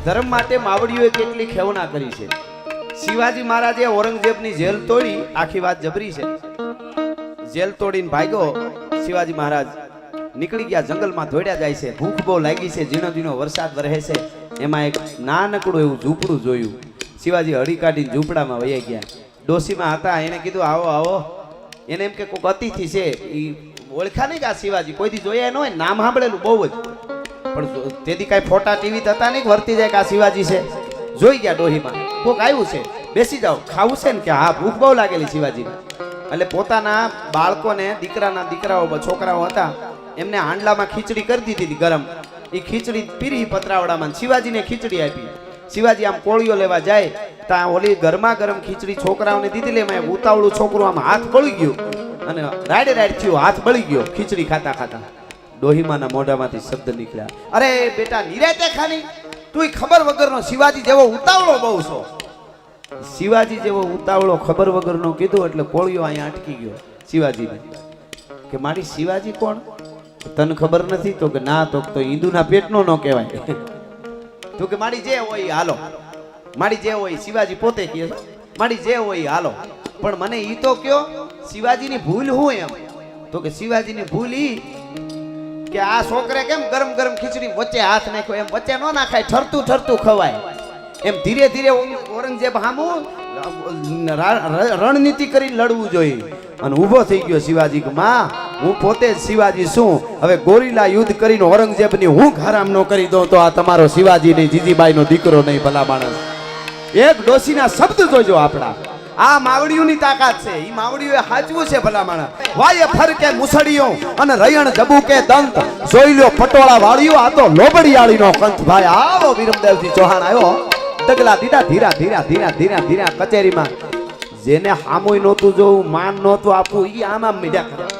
ધર્મ માટે માવડીઓએ કેટલી ખેવના કરી છે. શિવાજી મહારાજે ઔરંગઝેબની જેલ તોડી, આખી વાત જબરી છે. જેલ તોડીને ભાગ્યો શિવાજી મહારાજ, નીકળી ગયા, જંગલમાં દોડ્યા જાય છે. ભૂખ બહુ લાગી છે, ઝીણો ઝીણો વરસાદ વરસે છે. એમાં એક નાનકડું એવું ઝૂંપડું જોયું. શિવાજી હળી કાઢીને ઝૂંપડામાં વહી ગયા. ડોશીમાં હતા, એને કીધું આવો આવો. એને એમ કે કોઈક અતિથિ છે, એ ઓળખા નહીં કે આ શિવાજી, કોઈથી જોયા ન હોય, નામ સાંભળેલું બહુ જ, પણ તેથી કાંઈ ફોટા ટીવી થતા નહીં વર્તી જાય કે આ શિવાજી છે. જોઈ ગયા ડોહીમાં, કોક આવ્યું છે, બેસી જાઓ, ખાવું છે ને? કે હા, ભૂખ બહુ લાગેલી શિવાજીને. એટલે પોતાના બાળકોને, દીકરાઓ છોકરાઓ હતા, એમને હાંડલામાં ખીચડી કરી દીધી હતી ગરમ. એ ખીચડી પીરી પતરાવડામાં, શિવાજીને ખીચડી આપી. શિવાજી આમ કોળીઓ લેવા જાય ત્યાં ઓલી ગરમા ગરમ ખીચડી છોકરાઓને દીધી. એમાં ઉતાવળું છોકરું આમ હાથ બળી ગયો અને રાડે થયું, હાથ બળી ગયો ખીચડી ખાતા ખાતા. ડોહીમાના મોઢામાંથી શબ્દ નીકળ્યા, અરે બેટા નિરાતે ખાની, તું ખબર વગરનો શિવાજી જેવો ઉતાવળો બહુ છો. શિવાજી જેવો ઉતાવળો ખબર વગરનો કીધું એટલે કોળીઓ અહીંયા અટકી ગયો શિવાજીને કે મારી શિવાજી કોણ? તને ખબર નથી? તો કે ના. તો હિન્દુના પેટનો ન કહેવાય. તો કે મારી જે હોય હાલો, મારી જે હોય. શિવાજી પોતે કહે મારી જે હોય હાલો, પણ મને ઈ તો કયો શિવાજીની ભૂલ હું એમ? તો કે શિવાજીની ભૂલ ઈ કે આ છોકરે કેમ ગરમ ગરમ ખીચડી વચ્ચે હાથ નાખ્યો, એમ વચ્ચે ન નાખાય, ઠરતું ઠરતું ખવાય. એમ ધીરે ધીરે ઔરંગઝેબ હામું રણનીતિ કરીને લડવું જોઈએ. અને ઊભો થઈ ગયો શિવાજી કે માં, હું પોતે જ શિવાજી છું. હવે ગોરીલા યુદ્ધ કરીને ઔરંગઝેબની હું હરામ ન કરી દઉં તો આ તમારો શિવાજી નહીં, જીજીબાઈનો દીકરો નહીં. ભલા માણસ, એક ડોશીના શબ્દ જોજો આપણા. આ માવડીઓની તાકાત છે. ઈ માવડીઓએ હાચવું છે. ભલા માણસ, વાય ફરકે મુસડીઓ અને રયણ જબુકે દંત, જોઈ લ્યો પટોળા વાળીઓ, આ તો લોબડિયાળીનો કંથ. ભાઈ આવો વિરમદેવજી ચૌહાણ આવ્યો, ડગલા દીધા ધીરા ધીરા ધીરા ધીરા ધીરા કચેરીમાં. જેને હામોય નહોતું જોવું, માન નહોતું આપવું, ઈ આમાં મીડિયા કરવા,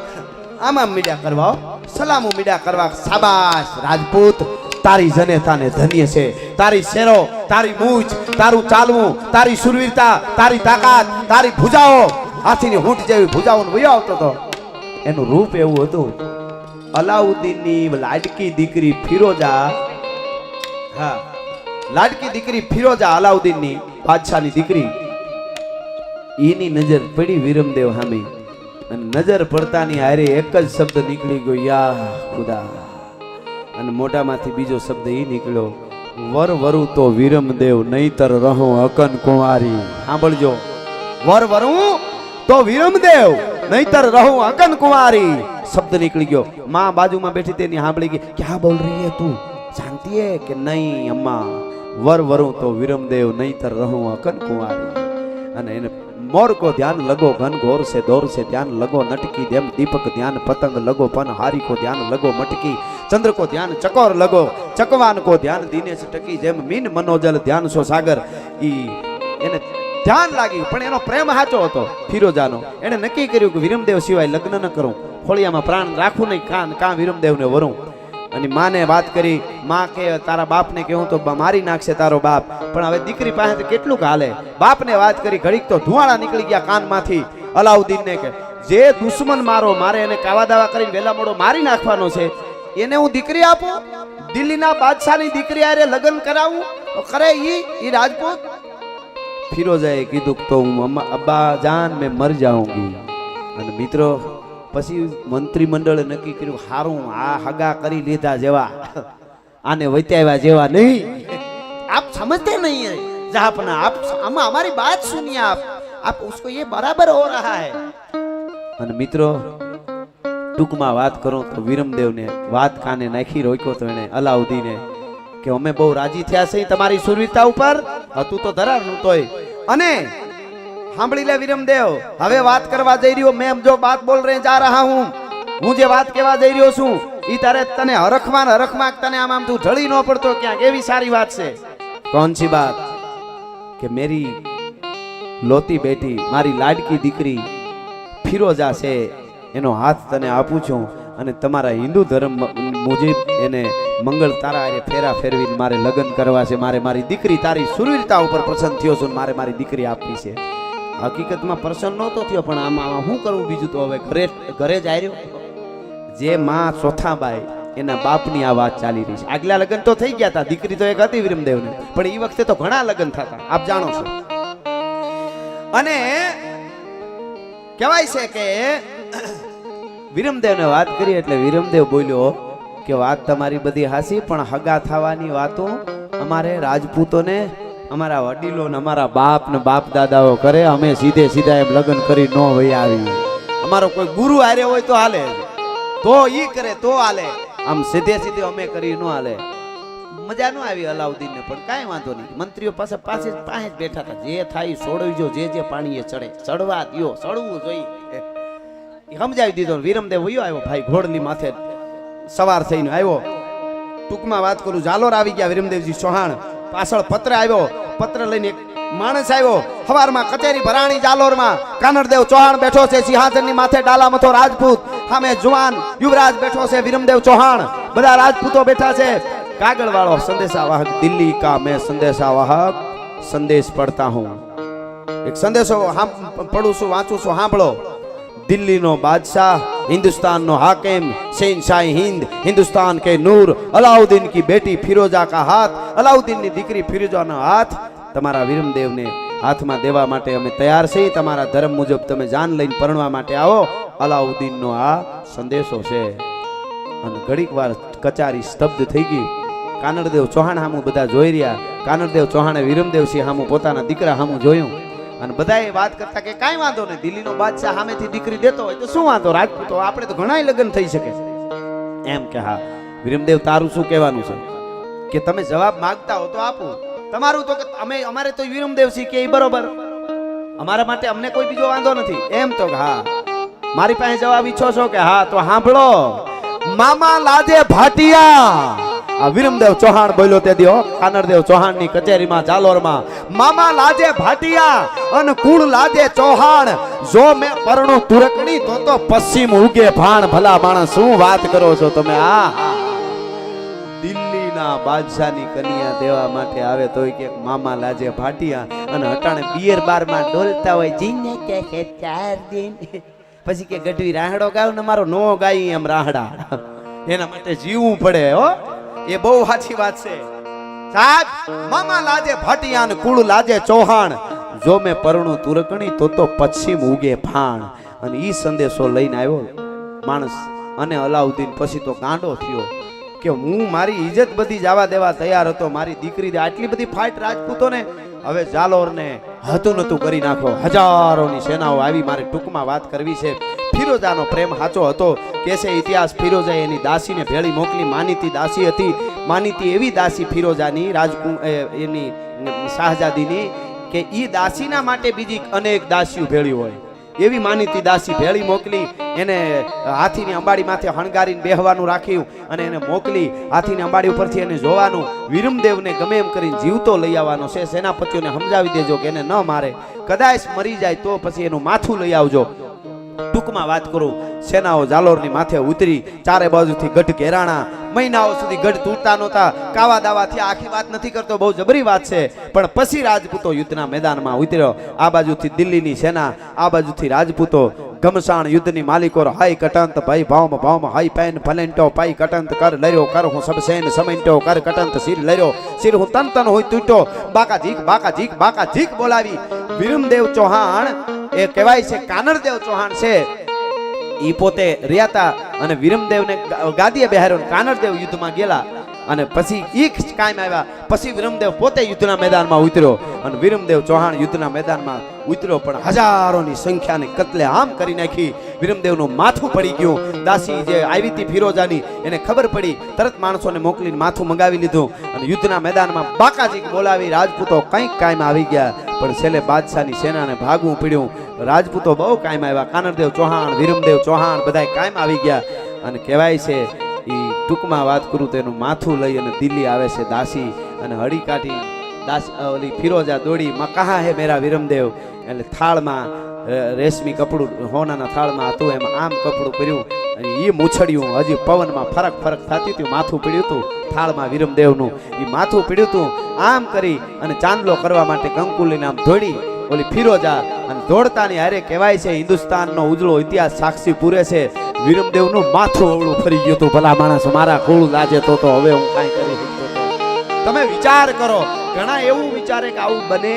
આમાં મીડિયા કરવા, સલામો મીડિયા કરવા. શાબાશ રાજપૂત, તારી જનેતાને ધન્ય છે. તારી શેરો, તારી મૂછ, તારું ચાલવું, તારી સુરવીરતા, તારી તાકાત, તારી ભુજાઓ, હાથીની હૂંટ જેવી ભુજાઓને વયો આવતો હતો. એનું રૂપ એવું હતું. અલાઉદ્દીનની લાડકી દીકરી ફિરોજા, હા લાડકી દીકરી ફિરોજા, અલાઉદ્દીનની બાદશાહની દીકરી, એની નજર પડી વિરમદેવ સામે. અને નજર પડતાની હારે એક જ શબ્દ નીકળી ગયો, યા ખુદા. અને મોઢામાંથી બીજો શબ્દ એ નીકળ્યો, વર વરુ તો વિરમદેવ, નહીતર રહું અકન કુંવારી. સાંભળજો, વર વરુ તો વિરમદેવ, નહીતર રહું અકન કુંવારી. શબ્દ નીકળી ગયો. માં બાજુમાં બેઠી તેની સાંભળી ગઈ, ક્યાં બોલ રહી હે તું, જાણતી હે? કે નહીં અમ્મા, વર વરુ તો વિરમદેવ, નહીતર રહું અકન કુંવારી. અને એને मोर को ध्यान लगो घन घोर से दौर से ध्यान लगो नटकी देम दीपक ध्यान पतंग लगो पन हारी को ध्यान लगो मटकी चंद्र को ध्यान चकोर लगो चकवान को ध्यान दिनेश टकी जेम मीन मनोजल ध्यान सो सागर. ई એને ધ્યાન લાગ્યું, પણ એનો પ્રેમ સાચો હતો ફિરોજાનો. એને નક્કી કર્યું કે વિરમદેવ સિવાય લગ્ન ન કરું, ફોળિયામાં પ્રાણ રાખવું નહીં, કાં વિરમદેવને વરું. અને માને વાત કરી, માં કે તારા બાપને કહું તો મારી નાખશે તારો બાપ. પણ હવે દીકરી પાસે કેટલું હાલે. બાપને વાત કરી, ઘડીક તો ધુવાળા નીકળી ગયા કાનમાંથી અલાઉદ્દીનને કે જે દુશ્મન મારો, મારે એને કાવા દાવા કરીને વેલા મોડો મારી નાખવાનો છે, એને હું દીકરી આપું? દિલ્હીના બાદશાહની દીકરી આરે લગ્ન કરાવું તો કરે ઈ રાજપૂત? ફિરોજાએ કીધું તો હું અબ્બા જાન મેં મર જાઉંગી. અને મિત્રો પછી મંત્રીમંડળે નક્કી કર્યું, હારું આ હગા કરી લીધા જેવા, આને વત્યાવ્યા જેવા નહીં. आप समझते नहीं है जहापना, आप हमारी बात सुनिए, आप उसको ये बराबर हो रहा है. અને મિત્રો ટૂંકમાં વાત કરું તો વિરમદેવને વાત કાને નાખી રોક્યો તો એને અલાઉદ્દીને કે અમે બહુ રાજી થયા છે તમારી સુરવીરતા ઉપર. હતું તો ધરારનું તોય. અને સાંભળી લે વિરમદેવ, હવે વાત કરવા જઈ રહ્યો, મેં જો બાત બોલ રહે જા રહા હું જે વાત કહેવા જઈ રહ્યો છું ઈ તારે તને હરખમાં તને આમ તું ઢળી ન પડતો ક્યાંક, એવી સારી વાત છે. कौन सी बात? કે મેરી લોતી બેટી, મારી લાડકી દીકરી ફિરોજા છે, એનો હાથ તને આપું છું. અને તમારા હિન્દુ ધર્મ મુજબ એને મંગળ તારા આરે ફેરા ફેરવીને મારે લગ્ન કરવા છે. મારે મારી દીકરી તારી સુરવીરતા ઉપર પ્રસન્ન થયો છું, મારે મારી દીકરી આપવી છે. હકીકતમાં પ્રસન્ન નહોતો થયો, પણ આમાં શું કરવું બીજું? તો હવે ઘરે જ આવ્યો. જે માં ચોથાબાઈ એના બાપની આ વાત ચાલી રહી છે. આગલા લગ્ન તો થઈ ગયા હતા, દીકરી તો એક હતી વિરમદેવને, પણ એ વખતે તો ઘણા લગ્ન થતા, આપ જાણો છો. અને કહેવાય છે કે વિરમદેવને વાત કરી એટલે વિરમદેવ બોલ્યો કે વાત તમારી બધી હાસી, પણ હગા થવાની વાતો અમારે રાજપૂતોને અમારા વડીલો ને અમારા બાપ ને બાપ દાદાઓ કરે, અમે સીધે સીધા એમ લગ્ન કરી ન વહી આવી. અમારો કોઈ ગુરુ હારે હોય તો હાલે, તો ઈ કરે તો હાલે, આમ સીધે સીધે અમે કરી ન હાલે. મજા ન આવી અલાઉદ્દીન ને, પણ કાંઈ વાંધો નહીં. મંત્રીઓ પાસે જ બેઠા હતા, જે થાય સોડવજો, જે પાણીએ ચડે ચડવા દયો, ચડવું જોઈએ સમજાવી દીધો. વિરમદેવ વયો આવ્યો ભાઈ, ઘોડલી માથે સવાર થઈને આવ્યો. ટૂંકમાં વાત કરું, જાલોર આવી ગયા વિરમદેવજી ચૌહાણ. પાછળ પત્ર આવ્યો, પત્ર લઈને એક માણસ આવ્યો. સવારમાં કચેરી ભરાણી જાલોરમાં કાનરદેવ ચૌહાણ બેઠો છે, સિંહાસનની માથે ડાલામથો રાજપૂત, સામે જુવાન યુવરાજ બેઠો છે વિરમદેવ ચૌહાણ, બધા રાજપૂતો બેઠા છે. કાગળ વાળો સંદેશાવાહક દિલ્હી કા મેં સંદેશાવાહક સંદેશ પડતા હું. એક સંદેશો પડું છું, વાંચું છું, સાંભળો. દિલ્હીનો બાદશાહ, हिंदुस्तान हाकिम, शहनशाह हिंद, हिंदुस्तान के नूर, अलाउद्दीन की बेटी फिरोजा का हाथ, अलाउद्दीन ની દીકરી ફિરોજાનો હાથ તમારા વિરમદેવને હાથમાં દેવા માટે અમે તૈયાર છીએ. તમારા ધર્મ મુજબ તમે જાન લઈને પરણવા માટે આવો. અલાઉદ્દીનનો આ સંદેશો છે. અને ઘડીક વાર કચારી સ્તબ્ધ થઈ ગઈ. કાનરદેવ ચૌહાણ સામું બધા જોઈ રહ્યા. કાનરદેવ ચૌહાણે વિરમદેવસિંહ સામું પોતાના દીકરા સામું જોયું અને બધાએ વાત કરતા કે કાંઈ વાંધો નહીં, દિલ્હીનો બાદશાહ સામેથી દીકરી દેતો હોય તો શું વાંધો, રાજપૂતો આપણે તો ઘણાય લગ્ન થઈ શકે એમ. કે હા વિરમદેવ, તારું શું કહેવાનું છે? કે તમે જવાબ માંગતા હો તો આપો. તમારું તો કે અમારે તો વિરમદેવસિંહ કે બરોબર, અમારા માટે અમને કોઈ બીજો વાંધો નથી એમ. તો હા મારી પાસે જવાબ ઈચ્છો છો? કે હા. તો સાંભળો, મામા લાજે ભાટિયા. આ વિરમદેવ ચૌહાણ બોલ્યો તે દિયો કાનરદેવ ચૌહાણ ની કચેરીમાં જાલોરમાં, મામા લાજે ભાટિયા અને કુળ લાજે ચૌહાણ, જો મેં પરણું તુરકણી તો પશ્ચિમ ઉગે ભાણ. ભલા માણસ, શું વાત કરો છો તમે? આ દિલ્હીના બાદશાહની કન્યા દેવા માટે આવે તોય કે મામા લાજે ભાટિયા, અને હટાણે બિયર બારમાં ડોલતા હોય જીને કે 4 દિન, પછી કે ગઢવી રાહડો ગાવ ને મારો નો ગાઈ એમ રાહડા, એના માટે જીવવું પડે હો. એ બહુ સાચી વાત છે સાહેબ. મામા લાજે ભાટિયા ને કુળ લાજે ચૌહાણ, જો મેં પરણું તુરકણી તો પશ્ચિમ ઉગે ભાણ. અને ઈ સંદેશો લઈને આવ્યો માણસ. અને અલાઉદ્દીન પછી તો ગાંડો થયો કે હું મારી ઇજ્જત બધી જવા દેવા તૈયાર હતો, મારી દીકરી આટલી બધી ફાઇટ રાજપૂતો ને, હવે જાલોર ને હતું નતું કરી નાખો. હજારોની સેનાઓ આવી. મારે ટૂંકમાં વાત કરવી છે. ફિરોજાનો પ્રેમ સાચો હતો કે છે ઇતિહાસ. ફિરોજાએ એની દાસીને ભેળી મોકલી. માનીતી દાસી હતી. માનીતી એવી દાસી ફિરોજાની એની શાહજાદીની કે ઈ દાસીના માટે બીજી અનેક દાસીઓ ભેળી હોય એવી માનીતી દાસી ભેળી મોકલી. એને હાથીની અંબાડી માથે હણગારીને બેહવાનું રાખ્યું અને એને મોકલી. હાથીની અંબાડી ઉપરથી એને જોવાનું. વિરમદેવને ગમે એમ કરીને જીવતો લઈ આવવાનો છે. સેનાપતિઓને સમજાવી દેજો કે એને ન મારે, કદાચ મરી જાય તો પછી એનું માથું લઈ આવજો. ટૂંકમાં વાત કરું, સેનાઓ જાલોરની માથે ઉતરી. ચારે બાજુથી ગઢ ઘેરાણા. મહિનાઓ સુધી ગઢ તૂટતા નહોતા. કાવા દાવાથી આખી વાત નથી કરતો, બહુ જબરી વાત છે. પણ પછી રાજપૂતો યુદ્ધના મેદાનમાં ઉતર્યો. આ બાજુથી દિલ્હીની સેના, આ બાજુથી રાજપૂતો. ઘમસાણ યુદ્ધની માલિકો હાઈ કટંત ભાઈ ભાવમ ભાવમ હાઈ પેન ફલેન્ટો પાઈ કટંત કર લર્યો કર હું સબ સેન સમેન્ટો કર કટંત સિર લર્યો સિર હું તન તન હોય તૂટ્યો. બાકા ઝીક બોલાવી. વિરમદેવ ચૌહાણ એ કહેવાય છે કાનરદેવ ચૌહાણ છે, ઈ પોતે રહ્યા અને વિરમદેવને ગાદીએ બેહાર્યો. કાનરદેવ યુદ્ધમાં ગયેલા અને પછી ઈ કાયમ આવ્યા. પછી વિરમદેવ પોતે યુદ્ધના મેદાનમાં ઉતર્યો અને વિરમદેવ ચૌહાણ યુદ્ધના મેદાનમાં ઉતર્યો, પણ હજારોની સંખ્યાને કતલે આમ કરી નાખી. વિરમદેવનું માથું પડી ગયું. દાસી જે આવી હતી ફિરોજાની, એને ખબર પડી, તરત માણસોને મોકલીને માથું મંગાવી લીધું અને યુદ્ધના મેદાનમાં બાકાજી બોલાવી. રાજપૂતો કંઈક કાયમ આવી ગયા, પણ છેલ્લે બાદશાહની સેનાને ભાગવું પડ્યું. રાજપૂતો બહુ કાયમ આવ્યા. કાનરદેવ ચૌહાણ, વિરમદેવ ચૌહાણ બધા કાયમ આવી ગયા. અને કહેવાય છે ટૂંકમાં વાત કરું તો એનું માથું લઈ અને દિલ્હી આવે છે દાસી. અને હળી કાઢી દાસી ઓલી ફિરોજા દોડી, માં કહા હે મેરા વિરમદેવ. એટલે થાળમાં રેશમી કપડું હોનાના થાળમાં હતું, એમાં આમ કપડું કર્યું અને એ મૂછડ્યું. હજી પવનમાં ફરક થતી હતી. માથું પીડ્યું હતું થાળમાં વિરમદેવનું. એ માથું પીડ્યું હતું. આમ કરી અને ચાંદલો કરવા માટે કંકુ લઈને આમ દોડી ઓલી ફિરોજા. અને દોડતાની હારે કહેવાય છે હિન્દુસ્તાનનો ઉજળો ઇતિહાસ સાક્ષી પૂરે છે. વિરમદેવનું માથું અવળું ફરી ગયું હતું. ભલા માણસ મારા ખોળું લાજે તો હવે હું કાંઈ કરી શકતો હતો. તમે વિચાર કરો, ઘણા એવું વિચારે કે આવું બને.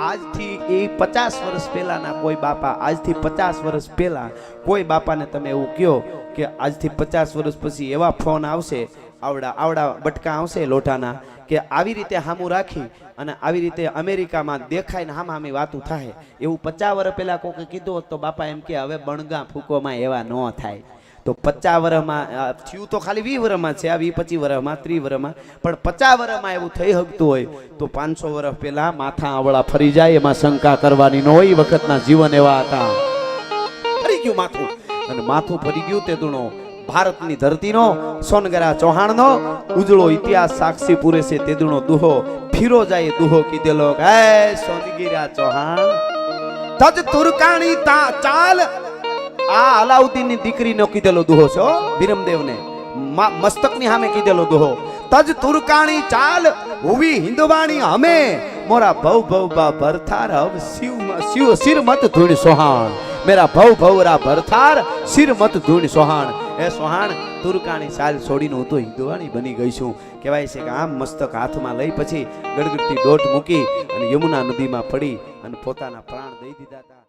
આજથી એ 50 વર્ષ પહેલાના કોઈ બાપા, આજથી 50 વર્ષ પહેલા કોઈ બાપાને તમે એવું કહો કે આજથી 50 વર્ષ પછી એવા ફોન આવશે, આવડા બટકા આવશે લોટાના, કે આવી રીતે હામું રાખી અને આવી રીતે અમેરિકામાં દેખાય ને હામી વાતું થાય. એવું 50 વર્ષ પહેલા કોકે કીધું હોત તો બાપા એમ કે હવે બણગા ફૂકોમાં એવા ન થાય. તો 50 વર્ષમાં થયું તો ખાલી 20 વર્ષમાં છે, આ 20-25 વર્ષમાં 30 વર્ષમાં, પણ 50 વર્ષમાં એવું થઈ શકતું હોય તો 500 વર્ષ પહેલા માથા આવળા ફરી જાય એમાં શંકા કરવાની ન હોય. વખતના જીવન એવા હતા. ફરી ગયું માથું, અને માથું ફરી ગયું તે દુણો ભારતની ધરતીનો સોનગરા ચૌહાણનો ઉજળો ઇતિહાસ સાક્ષી પૂરે છે. તેદુનો દુહો ફિરોજાએ દુહો કીધેલો, હે સોનગીરા ચૌહાણ તજ તુરકાણી ચાલ. આ અલાઉદ્દીન ની દીકરીનો કીધેલો દુહો છે વિરમદેવને, મસ્તકની સામે કીધેલો દુહો. તજ તુરકાણી ચાલ હુવી હિંદવાણી અમે મોરા ભવ બા ભરથાર હવ શિવ સિર મત ધૂણ સોહાણ. મેરા ભવ રા ભરથાર સિર મત ધૂણ સોહાણ. એ સોહાણ તુરકાણી ચાલ છોડીને હું તો હિંદવાણી બની ગઈ છું. કહેવાય છે કે આમ મસ્તક હાથમાં લઈ પછી ગડગડતી દોટ મૂકી અને યમુના નદીમાં પડી અને પોતાના પ્રાણ દઈ દીધા હતા.